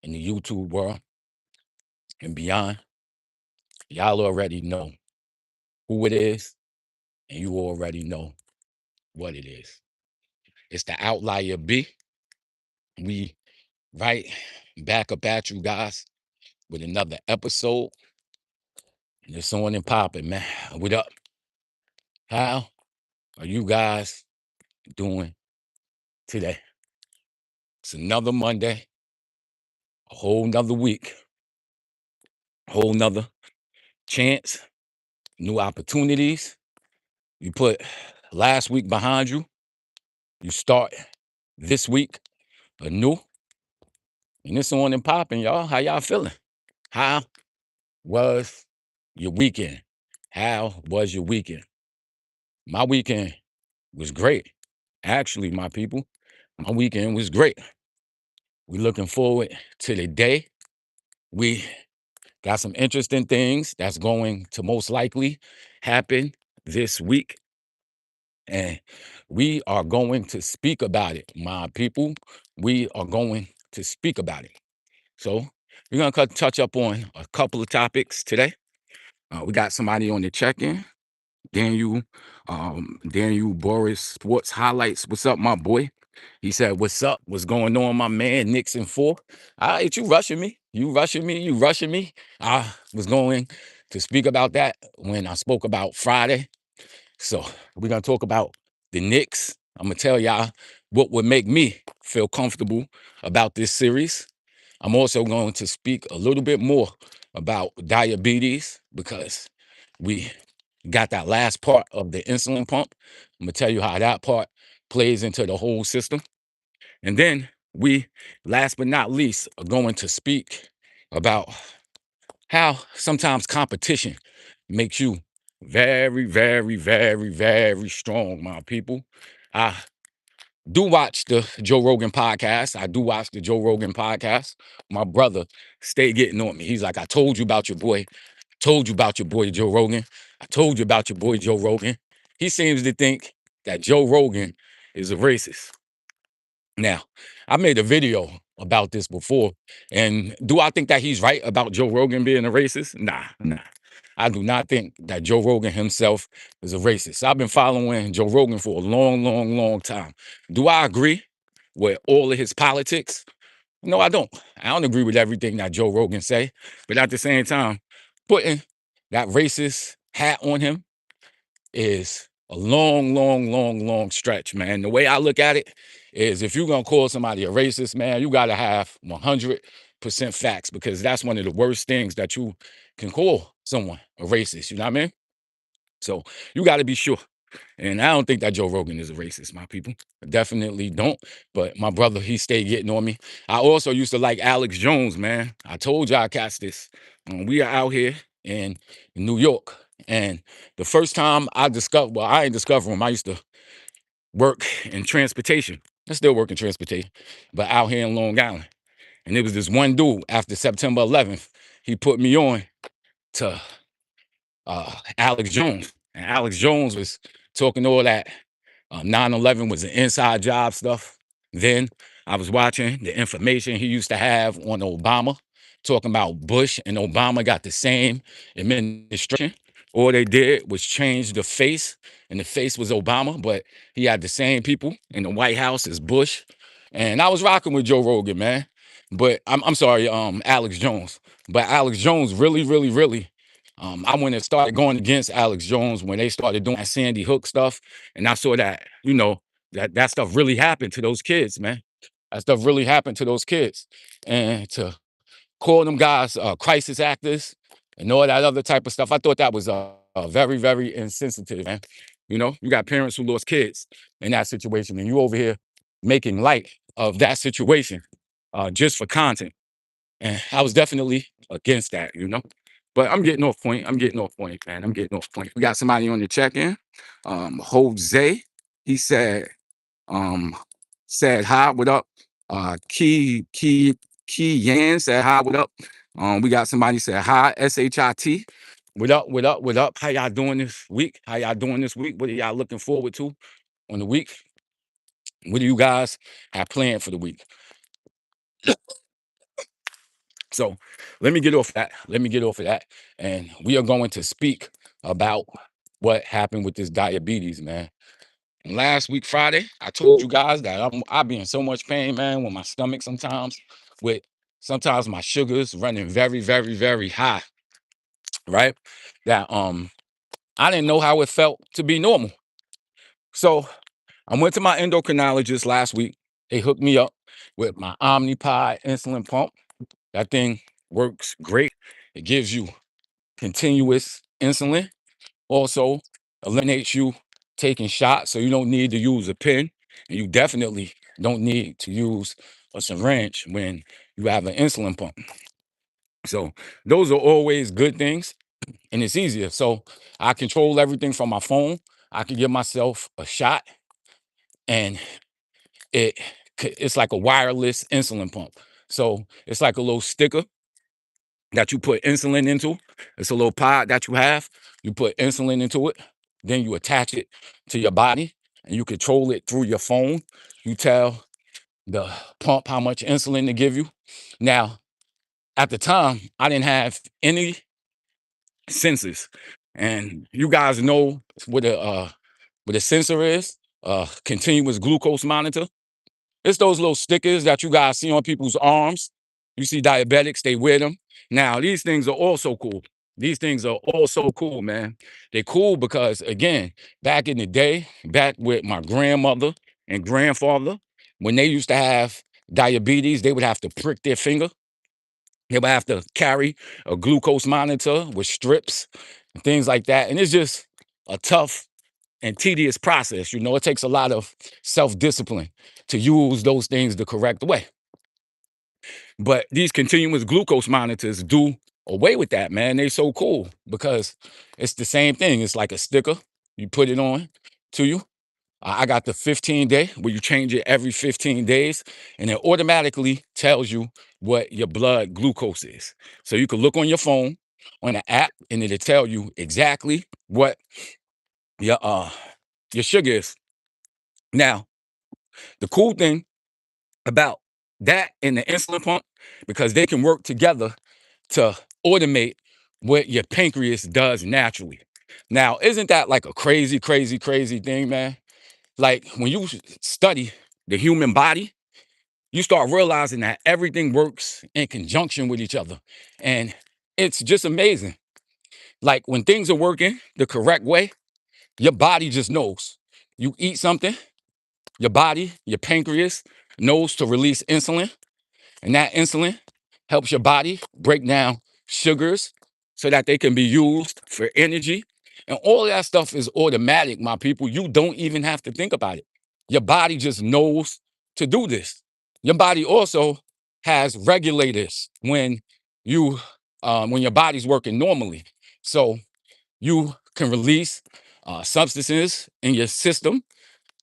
in the YouTube world and beyond, y'all already know who it is, and you already know what it is. It's the Outlier B. We right back up at you guys with another episode. And it's on and popping, man. What up? How are you guys doing today? It's another Monday, a whole nother week, a whole nother chance, new opportunities. You put last week behind you. You start this week anew. And it's on and popping, y'all. How y'all feeling? How was your weekend? How was your weekend? My weekend was great. Actually, my people, my weekend was great. We looking forward to the day. We got some interesting things that's going to most likely happen this week. And we are going to speak about it, my people. We are going to speak about it. So we're going to touch up on a couple of topics today. We got somebody on the check-in. Daniel Boris Sports Highlights. What's up, my boy? He said, what's up? What's going on, my man? Knicks in 4. All right, you rushing me. You rushing me. I was going to speak about that when I spoke about Friday. So we're going to talk about the Knicks. I'm going to tell y'all what would make me feel comfortable about this series. I'm also going to speak a little bit more about diabetes because we got that last part of the insulin pump. I'm going to tell you how that part plays into the whole system. And then we, last but not least, are going to speak about how sometimes competition makes you very, very, very, very strong, my people. I do watch the Joe Rogan podcast. My brother stayed getting on me. He's like, I told you about your boy. Told you about your boy Joe Rogan. I told you about your boy Joe Rogan. He seems to think that Joe Rogan is a racist. Now, I made a video about this before, and do I think that he's right about Joe Rogan being a racist? Nah. I do not think that Joe Rogan himself is a racist. I've been following Joe Rogan for a long, long, long time. Do I agree with all of his politics? No, I don't. I don't agree with everything that Joe Rogan say, but at the same time, putting that racist hat on him is a long, long, long, long stretch, man. The way I look at it is if you're going to call somebody a racist, man, you got to have 100% facts because that's one of the worst things that you can call someone a racist. You know what I mean? So you got to be sure. And I don't think that Joe Rogan is a racist, my people. I definitely don't. But my brother, he stayed getting on me. I also used to like Alex Jones, man. I told y'all cats this. We are out here in New York. And the first time I discovered, well, I ain't discovered him. I used to work in transportation. I still work in transportation, but out here in Long Island. And there was this one dude after September 11th. He put me on to Alex Jones. And Alex Jones was talking all that 9/11 was an inside job stuff. Then I was watching the information he used to have on Obama, talking about Bush and Obama got the same administration. All they did was change the face, and the face was Obama, but he had the same people in the White House as Bush. And I was rocking with Joe Rogan, man. But I'm sorry, Alex Jones. But Alex Jones really, really, really. I went and started going against Alex Jones when they started doing that Sandy Hook stuff. And I saw that, that stuff really happened to those kids, man. That stuff really happened to those kids. And to call them guys crisis actors and all that other type of stuff, I thought that was very, very insensitive, man. You got parents who lost kids in that situation, and you over here making light of that situation just for content. And I was definitely against that. But I'm getting off point. Man. I'm getting off point. We got somebody on the check-in. Jose, he um, said hi, what up? Key Yan said hi, what up? We got somebody said hi, SHIT. What up? How y'all doing this week? What are y'all looking forward to on the week? What do you guys have planned for the week? So let me get off that. Let me get off of that. And we are going to speak about what happened with this diabetes, man. And last week, Friday, I told you guys that I be in so much pain, man, with my stomach sometimes, with sometimes my sugars running very, very, very high, right? That I didn't know how it felt to be normal. So I went to my endocrinologist last week. They hooked me up with my Omnipod insulin pump. That thing works great. It gives you continuous insulin. Also eliminates you taking shots, so you don't need to use a pen, and you definitely don't need to use a syringe when you have an insulin pump. So those are always good things, and it's easier. So I control everything from my phone. I can give myself a shot, and it it's like a wireless insulin pump. So it's like a little sticker that you put insulin into. It's a little pod that you have. You put insulin into it, then you attach it to your body, and you control it through your phone. You tell the pump how much insulin to give you. Now, at the time, I didn't have any sensors, and you guys know what a sensor is. Continuous glucose monitor. It's those little stickers that you guys see on people's arms. You see diabetics, they wear them. Now, these things are also cool. These things are also cool, man. They're cool because, again, back in the day, back with my grandmother and grandfather, when they used to have diabetes, they would have to prick their finger. They would have to carry a glucose monitor with strips and things like that. And it's just a tough and tedious process. You know, it takes a lot of self-discipline to use those things the correct way. But these continuous glucose monitors do away with that, man. They so cool because it's the same thing. It's like a sticker. You put it on to you. I got the 15-day where you change it every 15 days, and it automatically tells you what your blood glucose is. So you can look on your phone on an app, and it'll tell you exactly what your your sugar is. Now, the cool thing about that and the insulin pump, because they can work together to automate what your pancreas does naturally. Now, isn't that like a crazy, crazy, crazy thing, man? Like when you study the human body, you start realizing that everything works in conjunction with each other. And it's just amazing. Like when things are working the correct way, your body just knows. You eat something, your body, your pancreas knows to release insulin, and that insulin helps your body break down sugars so that they can be used for energy. And all of that stuff is automatic, my people. You don't even have to think about it. Your body just knows to do this. Your body also has regulators you when your body's working normally. So you can release substances in your system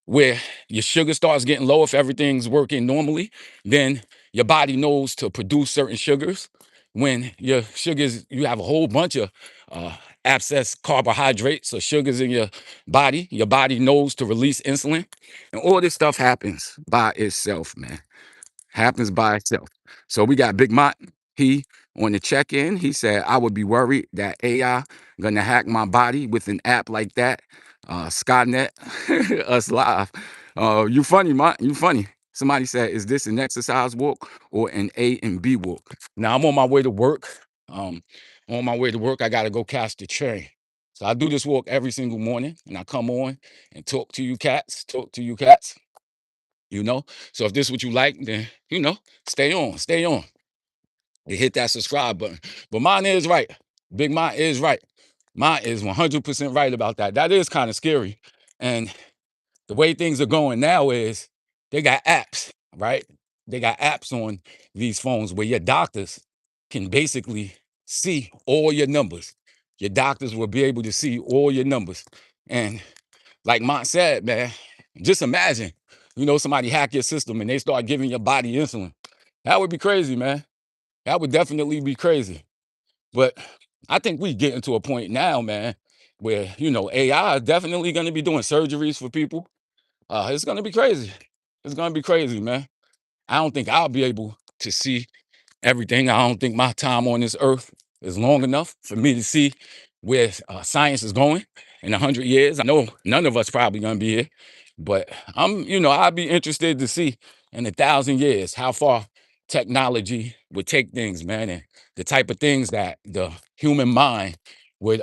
where your sugar starts getting low. If everything's working normally, then your body knows to produce certain sugars. When your sugars, you have a whole bunch of excess carbohydrates or sugars in your body knows to release insulin. And all this stuff happens by itself, man. Happens by itself. So we got Big Mott. He on the check-in, he said, I would be worried that AI gonna hack my body with an app like that. Skynet, us live. You funny, Mott. You funny. Somebody said, is this an exercise walk or an A and B walk? Now I'm on my way to work. On my way to work, I gotta go catch the train. So I do this walk every single morning, and I come on and talk to you cats. You know, so if this is what you like, then stay on, stay on. And hit that subscribe button. But mine is right. Big Mine is right. Mine is 100% right about that. That is kind of scary. And the way things are going now is they got apps, right? They got apps on these phones where your doctors can basically see all your numbers. Your doctors will be able to see all your numbers. And like Mont said, man, just imagine, somebody hack your system and they start giving your body insulin. That would be crazy, man. That would definitely be crazy. But I think we getting to a point now, man, where, AI is definitely going to be doing surgeries for people. It's going to be crazy. It's going to be crazy, man. I don't think I'll be able to see everything. I don't think my time on this earth is long enough for me to see where science is going in 100 years. I know none of us probably gonna be here, but I'd be interested to see in 1,000 years how far technology would take things, man, and the type of things that the human mind would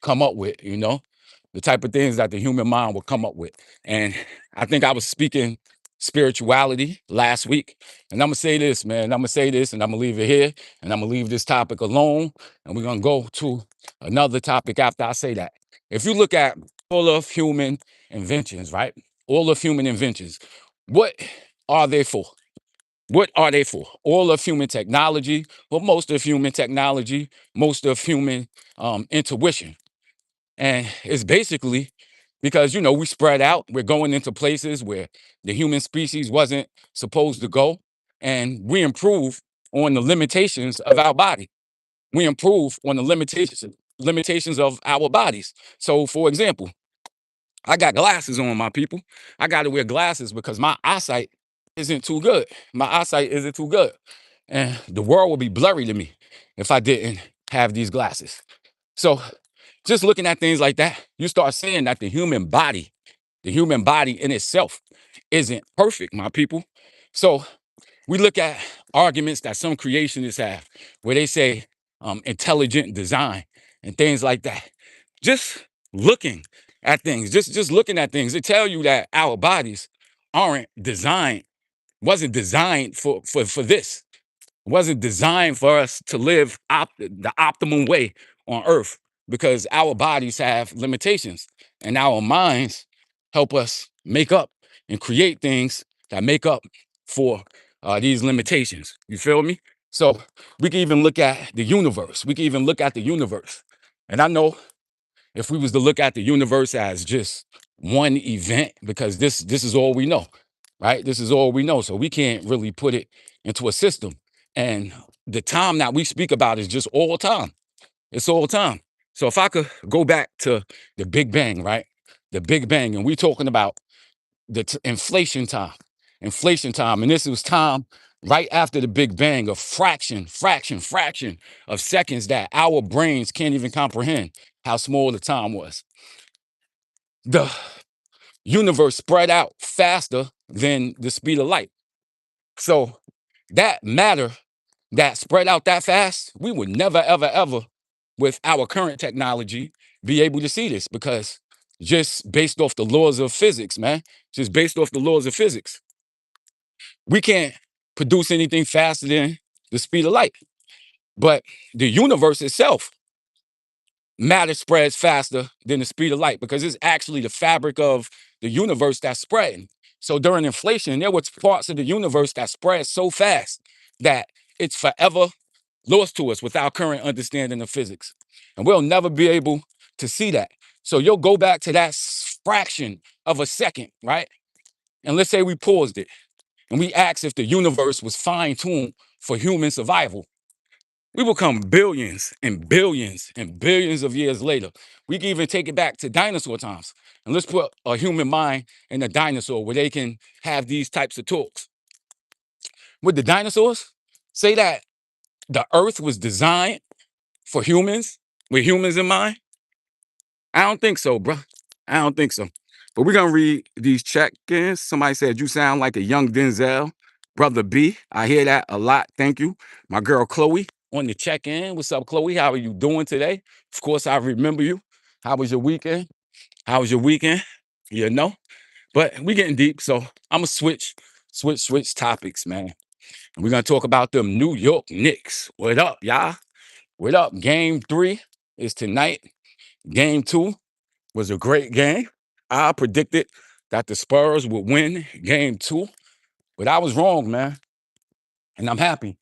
come up with. The type of things that the human mind would come up with. And I think I was speaking spirituality last week. And I'm gonna say this, man. I'm gonna say this and I'm gonna leave it here and I'm gonna leave this topic alone. And we're gonna go to another topic after I say that. If you look at all of human inventions, right? All of human inventions, what are they for? What are they for? All of human technology, well, most of human technology, most of human intuition. And it's basically because, we spread out. We're going into places where the human species wasn't supposed to go. And we improve on the limitations of our body. We improve on the limitations of our bodies. So, for example, I got glasses on, my people. I got to wear glasses because my eyesight isn't too good. My eyesight isn't too good. And the world would be blurry to me if I didn't have these glasses. So just looking at things like that, you start seeing that the human body in itself isn't perfect, my people. So we look at arguments that some creationists have where they say intelligent design and things like that. Just looking at things, just looking at things, it tell you that our bodies aren't designed, wasn't designed for this, wasn't designed for us to live the optimum way on earth because our bodies have limitations and our minds help us make up and create things that make up for these limitations. You feel me? So we can even look at the universe. We can even look at the universe. And I know if we was to look at the universe as just one event, because this is all we know, right? This is all we know. So we can't really put it into a system. And the time that we speak about is just all time. It's all time. So if I could go back to the Big Bang, right? The Big Bang, and we're talking about the inflation time, and this was time right after the Big Bang, a fraction of seconds that our brains can't even comprehend how small the time was. The universe spread out faster than the speed of light. So that matter that spread out that fast, we would never, ever, ever, with our current technology, be able to see this because just based off the laws of physics, man, just based off the laws of physics, we can't produce anything faster than the speed of light. But the universe itself, matter spreads faster than the speed of light because it's actually the fabric of the universe that's spreading. So during inflation, there was parts of the universe that spread so fast that it's forever lost to us with our current understanding of physics. And we'll never be able to see that. So you'll go back to that fraction of a second, right? And let's say we paused it and we asked if the universe was fine-tuned for human survival. We will come billions and billions and billions of years later. We can even take it back to dinosaur times. And let's put a human mind in a dinosaur where they can have these types of talks. With the dinosaurs, say that the earth was designed for humans, with humans in mind? I don't think so, bro. I don't think so. But we're gonna read these check-ins. Somebody said you sound like a young Denzel. Brother B, I hear that a lot. Thank you. My girl Chloe on the check-in. What's up, Chloe? How are you doing today? Of course, I remember you. How was your weekend? How was your weekend? You know? But we getting deep, so I'm gonna switch topics, man. We're gonna talk about them New York Knicks. What up, y'all? What up? Game 3 is tonight. Game 2 was a great game. I predicted that the Spurs would win game 2, but I was wrong, man. And I'm happy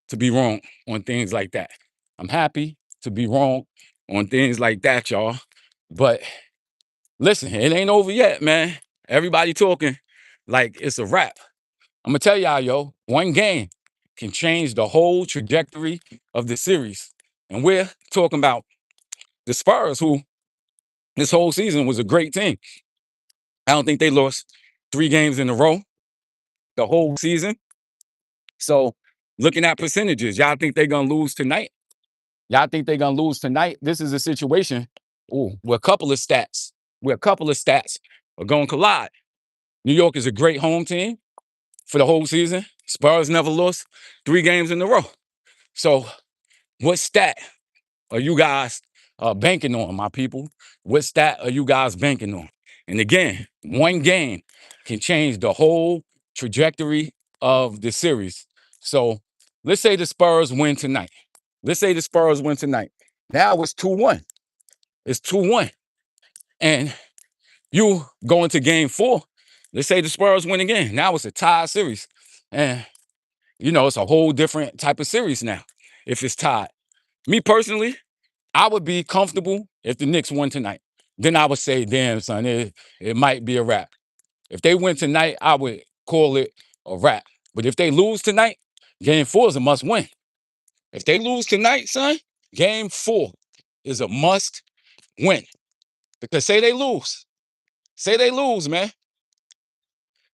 to be wrong on things like that. I'm happy to be wrong on things like that, y'all. But listen, it ain't over yet, man. Everybody talking like it's a wrap. I'm gonna tell y'all, yo, one game can change the whole trajectory of the series. And we're talking about the Spurs, who this whole season was a great team. I don't think they lost 3 games in a row the whole season. So Looking at percentages, y'all think they're gonna lose tonight? Y'all think they're gonna lose tonight? This is a situation where a couple of stats are gonna collide. New York is a great home team for the whole season. Spurs never lost 3 games in a row. So, what stat are you guys banking on, my people? What stat are you guys banking on? And again, one game can change the whole trajectory of the series. So let's say the Spurs win tonight. Let's say the Spurs win tonight. Now it's 2-1. It's 2-1. And you go into game 4. Let's say the Spurs win again. Now it's a tie series. And, it's a whole different type of series now if it's tied. Me personally, I would be comfortable if the Knicks won tonight. Then I would say, damn, son, it might be a wrap. If they win tonight, I would call it a wrap. But if they lose tonight, game 4 is a must win. If they lose tonight, son, game 4 is a must win. Because say they lose. Say they lose, man.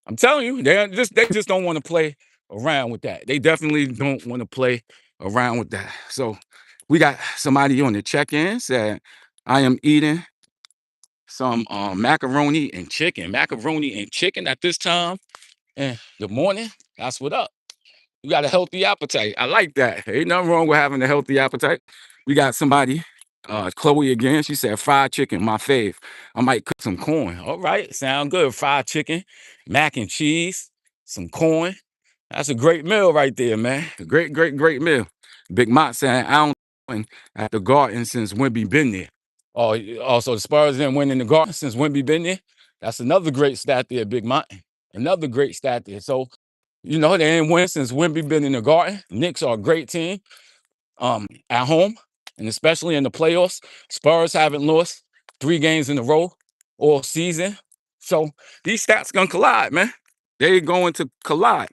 I'm telling you, they just don't want to play around with that. They definitely don't want to play around with that. So we got somebody on the check-in said, I am eating some macaroni and chicken. Macaroni and chicken at this time in the morning. That's what up. You got a healthy appetite. I like that. Ain't nothing wrong with having a healthy appetite. We got somebody, Chloe again. She said fried chicken, my fave. I might cook some corn. All right, sound good. Fried chicken, mac and cheese, some corn. That's a great meal right there, man. A great, great, great meal. Big Mott saying, I don't win at the Garden since Wemby been there. Oh, also the Spurs didn't win in the Garden since Wemby been there. That's another great stat there, Big Mott. Another great stat there. So, they ain't win since Wemby been in the Garden. Knicks are a great team at home, and especially in the playoffs. Spurs haven't lost 3 games in a row all season. So these stats gonna collide, man. They going to collide.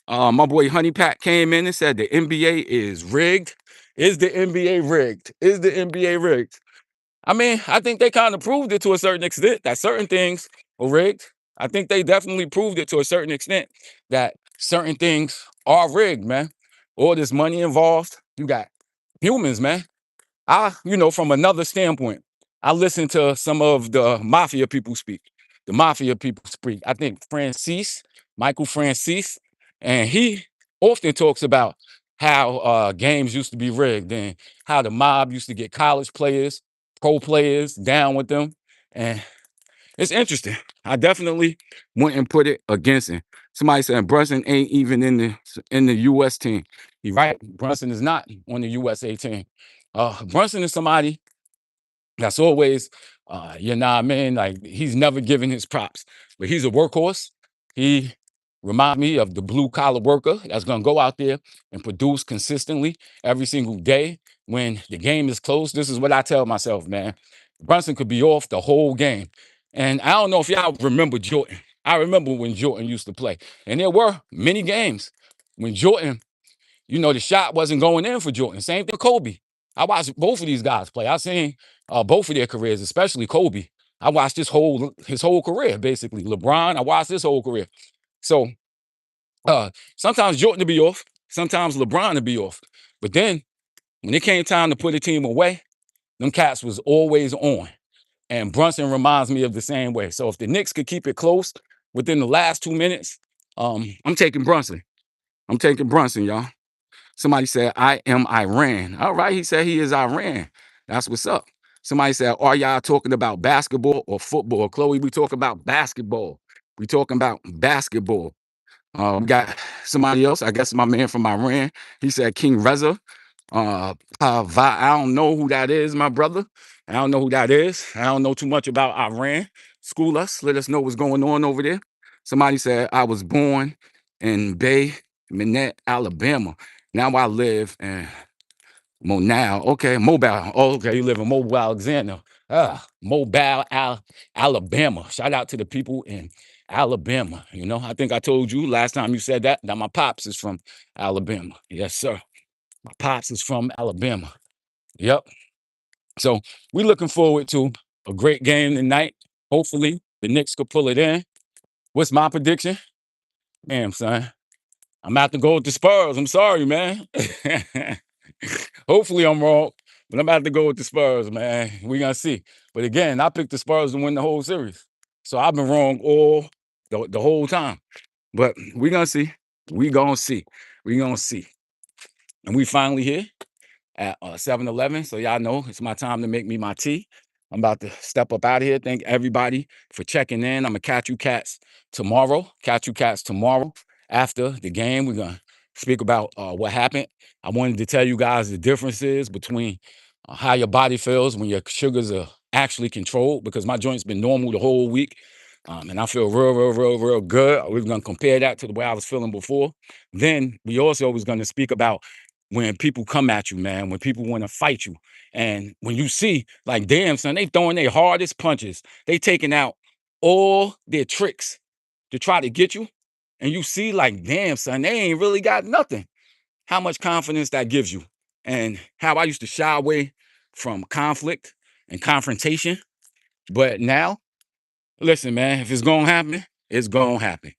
My boy Honey Pat came in and said the NBA is rigged. Is the NBA rigged? Is the NBA rigged? I mean, I think they kind of proved it to a certain extent that certain things were rigged. I think they definitely proved it to a certain extent that certain things are rigged, man. All this money involved. You got humans, man. From another standpoint, I listen to some of the mafia people speak. The mafia people speak. I think Michael Francis, and he often talks about how games used to be rigged and how the mob used to get college players, pro players down with them. And it's interesting. I definitely wouldn't put it against him. Somebody said Brunson ain't even in the U.S. team. You're right. Brunson is not on the USA team. Brunson is somebody that's always, I mean? Like, he's never given his props, but he's a workhorse. He reminds me of the blue collar worker that's going to go out there and produce consistently every single day when the game is close. This is what I tell myself, man. Brunson could be off the whole game. And I don't know if y'all remember Jordan. I remember when Jordan used to play. And there were many games when Jordan, the shot wasn't going in for Jordan. Same thing with Kobe. I watched both of these guys play. I've seen both of their careers, especially Kobe. I watched his whole career, basically. LeBron, I watched his whole career. So sometimes Jordan to be off, sometimes LeBron to be off. But then when it came time to put a team away, them cats was always on. And Brunson reminds me of the same way. So if the Knicks could keep it close within the last 2 minutes, I'm taking Brunson. I'm taking Brunson, y'all. Somebody said, I am Iran. All right, he said he is Iran. That's what's up. Somebody said, are y'all talking about basketball or football? Chloe, we talking about basketball. We talking about basketball. We got somebody else, I guess my man from Iran. He said King Reza. I don't know who that is, my brother. I don't know who that is. I don't know too much about Iran. School us. Let us know what's going on over there. Somebody said, I was born in Bay Minette, Alabama. Now I live in Mobile. Oh, okay, you live in Mobile, Alexander. Alabama. Shout out to the people in Alabama. I think I told you last time you said that my pops is from Alabama. Yes, sir. My pops is from Alabama. Yep. So we're looking forward to a great game tonight. Hopefully the Knicks could pull it in. What's my prediction? Damn, son. I'm about to go with the Spurs. I'm sorry, man. Hopefully I'm wrong, but I'm about to go with the Spurs, man. We gonna see. But again, I picked the Spurs to win the whole series. So I've been wrong all the whole time. But we gonna see. We gonna see. We gonna see. And we finally here at 7-Eleven. So y'all know it's my time to make me my tea. I'm about to step up out of here. Thank everybody for checking in. I'm gonna catch you cats tomorrow. Catch you cats tomorrow after the game. We're gonna speak about what happened. I wanted to tell you guys the differences between how your body feels when your sugars are actually controlled, because my joint's been normal the whole week. And I feel real good. We're gonna compare that to the way I was feeling before. Then we also was gonna speak about when people come at you, man, when people want to fight you. And when you see, like, damn, son, they throwing their hardest punches, they taking out all their tricks to try to get you. And you see, like, damn, son, they ain't really got nothing. How much confidence that gives you. And how I used to shy away from conflict and confrontation. But now, listen, man, if it's gonna happen, it's gonna happen.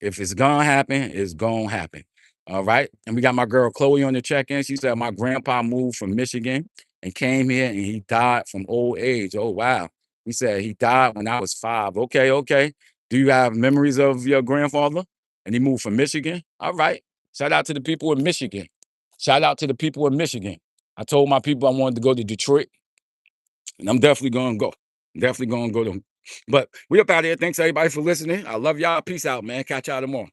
If it's gonna happen, it's gonna happen. All right. And we got my girl Chloe on the check-in. She said my grandpa moved from Michigan and came here and he died from old age. Oh, wow. He said he died when I was 5. Okay, okay. Do you have memories of your grandfather? And he moved from Michigan. All right. Shout out to the people in Michigan. Shout out to the people in Michigan. I told my people I wanted to go to Detroit, and I'm definitely gonna go. Definitely gonna go to. But we up out here. Thanks everybody for listening. I love y'all. Peace out, man. Catch y'all tomorrow.